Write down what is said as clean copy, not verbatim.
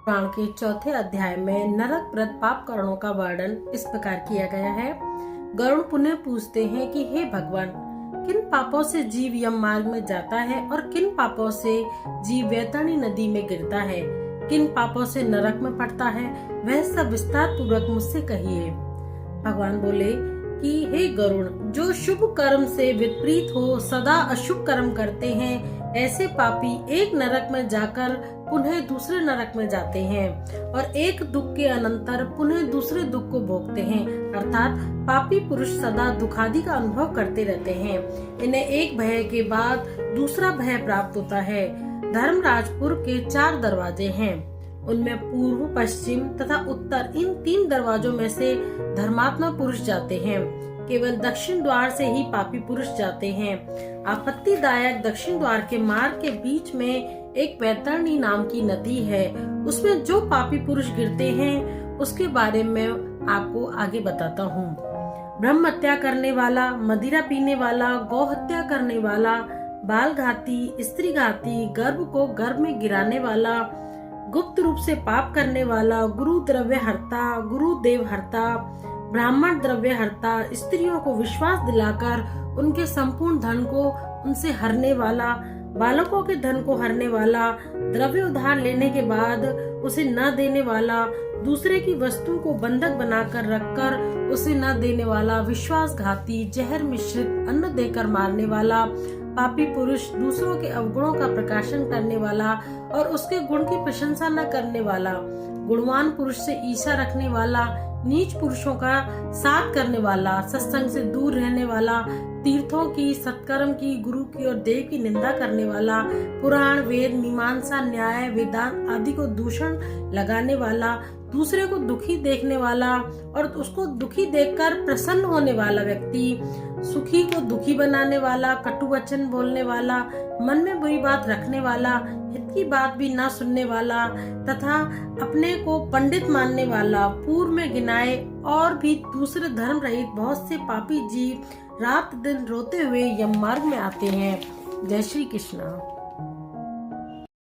पुराण के चौथे अध्याय में नरक प्रद पाप कर्णों का वर्णन इस प्रकार किया गया है। गरुड़ पुनः पूछते हैं कि हे भगवान, किन पापों से जीव यम मार्ग में जाता है और किन पापों से जीव वैतरणी नदी में गिरता है, किन पापों से नरक में पड़ता है, वह सब विस्तार पूर्वक मुझसे कहिए। भगवान बोले कि हे गरुड़, जो शुभ कर्म से विपरीत हो सदा अशुभ कर्म करते हैं, ऐसे पापी एक नरक में जाकर पुनः दूसरे नरक में जाते हैं और एक दुख के अनंतर पुनः दूसरे दुख को भोगते हैं। अर्थात पापी पुरुष सदा दुखादि का अनुभव करते रहते हैं। इन्हें एक भय के बाद दूसरा भय प्राप्त होता है। धर्मराजपुर के 4 दरवाजे हैं। उनमें पूर्व, पश्चिम तथा उत्तर, इन 3 दरवाजों में से धर्मात्मा पुरुष जाते हैं। केवल दक्षिण द्वार से ही पापी पुरुष जाते हैं। आपत्तिदायक दक्षिण द्वार के मार्ग के बीच में एक वैतरणी नाम की नदी है। उसमें जो पापी पुरुष गिरते हैं उसके बारे में आपको आगे बताता हूँ। ब्रह्म हत्या करने वाला, मदिरा पीने वाला, गौ हत्या करने वाला, बाल घाती, स्त्री घाती, गर्भ को गर्भ में गिराने वाला, गुप्त रूप से पाप करने वाला, गुरु द्रव्य हरता, गुरु देव हरता, ब्राह्मण द्रव्य हरता, स्त्रियों को विश्वास दिलाकर उनके संपूर्ण धन को उनसे हरने वाला, बालकों के धन को हरने वाला, द्रव्य उधार लेने के बाद उसे न देने वाला, दूसरे की वस्तु को बंधक बनाकर रखकर उसे न देने वाला, विश्वासघाती, जहर मिश्रित अन्न देकर मारने वाला, पापी पुरुष, दूसरों के अवगुणों का प्रकाशन करने वाला और उसके गुण की प्रशंसा न करने वाला, गुणवान पुरुष से ईर्ष्या रखने वाला, नीच पुरुषों का साथ करने वाला, सत्संग से दूर रहने वाला, तीर्थों की, सत्कर्म की, गुरु की और देव की निंदा करने वाला, पुराण, वेद, मीमांसा, न्याय, वेदांत आदि को दूषण लगाने वाला, दूसरे को दुखी देखने वाला और उसको दुखी देखकर प्रसन्न होने वाला व्यक्ति, सुखी को दुखी बनाने वाला, कटु वचन बोलने वाला, मन में बुरी बात रखने वाला, हित की बात भी ना सुनने वाला तथा अपने को पंडित मानने वाला, पूर्व में गिनाए और भी दूसरे धर्म रहित बहुत से पापी जीव रात दिन रोते हुए यम मार्ग में आते हैं। जय श्री कृष्ण।